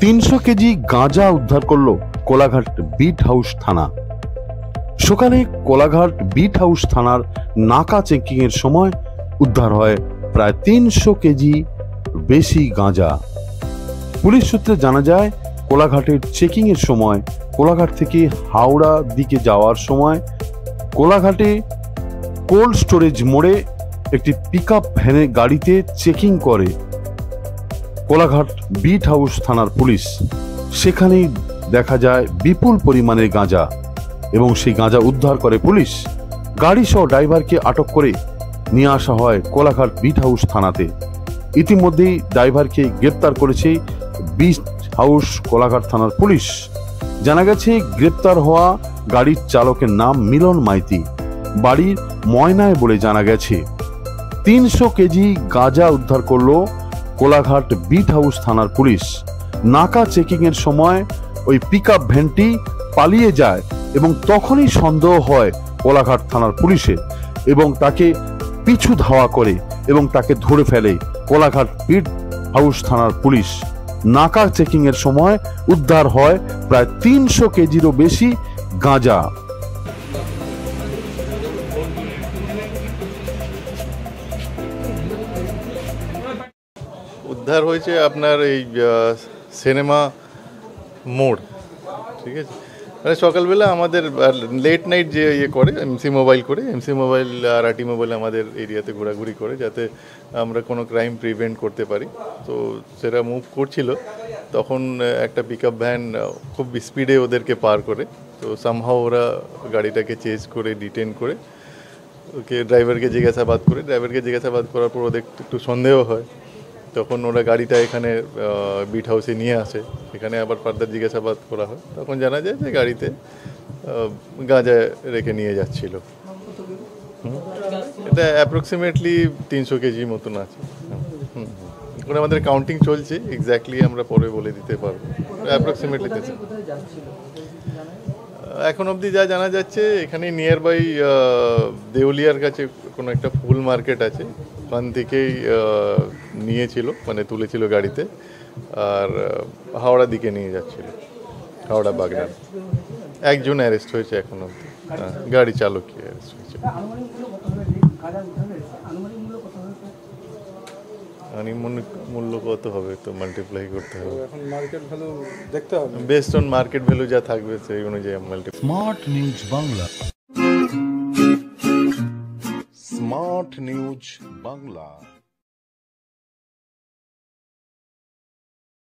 300 KG গাঁজা উদ্ধার করল কোলাঘাট বিট হাউস থানা। সকালে কোলাঘাট বিট হাউস থানার নাকা চেকিং এর সময় উদ্ধার হয় প্রায় 300 কেজি বেশি গাঁজা। পুলিশ সূত্রে জানা যায়, কোলাঘাটের চেকিং এর সময় কোলাঘাট থেকে হাওড়া দিকে যাওয়ার সময় কোলাঘাটে কোল্ড স্টোরেজ মোড়ে একটি পিকআপ ভ্যানে গাড়িতে চেকিং করে কোলাঘাট বিট হাউস থানার পুলিশ। সেখানেই দেখা যায় বিপুল পরিমাণের গাঁজা এবং সেই গাঁজা উদ্ধার করে পুলিশ। গাড়ি সহ ড্রাইভারকে আটক করে নিয়ে আসা হয় কোলাঘাট বিট হাউস থানাতে। ইতিমধ্যেই ড্রাইভারকে গ্রেপ্তার করেছে বিট হাউস কোলাঘাট থানার পুলিশ। জানা গেছে, গ্রেপ্তার হওয়া গাড়ির চালকের নাম মিলন মাইতি, বাড়ির ময়নায় বলে জানা গেছে। 300 কেজি গাঁজা উদ্ধার করলো কোলাঘাট বিট হাউস থানার পুলিশ। নাকা চেকিং এর সময় ওই পিকআপ ভ্যানটি পালিয়ে যায় এবং তখনই সন্দেহ হয় কোলাঘাট থানার পুলিশের এবং তাকে পিছু ধাওয়া করে এবং তাকে ধরে ফেলে কোলাঘাট বিট হাউস থানার পুলিশ। নাকা চেকিং এর সময় উদ্ধার হয় প্রায় 300 কেজিরও বেশি গাঁজা। উদ্ধার হয়েছে আপনার এই সিনেমা মোড়, ঠিক আছে। মানে সকালবেলা আমাদের লেট নাইট যে করে এমসি মোবাইল আর আরটি মোবাইল আমাদের এরিয়াতে ঘোরাঘুরি করে, যাতে আমরা কোনো ক্রাইম প্রিভেন্ট করতে পারি। তো সেটা মুভ করছিল, তখন একটা পিকআপ ভ্যান খুব স্পিডে ওদেরকে পার করে। তো সামহাও ওরা গাড়িটাকে চেজ করে ডিটেন করে ওকে ড্রাইভারকে জিজ্ঞাসাবাদ করার পর ওদের একটু সন্দেহ হয়। তখন ওরা গাড়িটা এখানে বিট হাউসে নিয়ে আসে, এখানে আবার ফার্দার জিজ্ঞাসাবাদ করা হয়। তখন জানা যায় যে গাড়িতে গাঁজা রেখে নিয়ে যাচ্ছিল। এটা অ্যাপ্রক্সিমেটলি 300 কেজি মতন আছে। এখন আমাদের কাউন্টিং চলছে, এক্স্যাক্টলি আমরা পরে বলে দিতে পারবো। অ্যাপ্রক্সিমেটলি এখন অবধি যা জানা যাচ্ছে, এখানে নিয়ার বাই দেউলিয়ার কাছে কোনো একটা ফুল মার্কেট আছে, ওখান থেকেই নিয়েছিল, মানে তুলেছিল গাড়িতে, আর হাওড়া দিকে নিয়ে যাচ্ছিল, হাওড়া বাগনান। একজন অ্যারেস্ট হয়েছে এখন অবধি, গাড়ি চালকই অ্যারেস্ট হয়েছে। আনুমানিক মূল্য কত হবে তো মাল্টিপ্লাই করতে হবে, এখন মার্কেট ভ্যালু দেখতে হবে, বেসড অন মার্কেট ভ্যালু যা থাকবে সেই অনুযায়ী multiply. Smart news Bangla, smart news Bangla.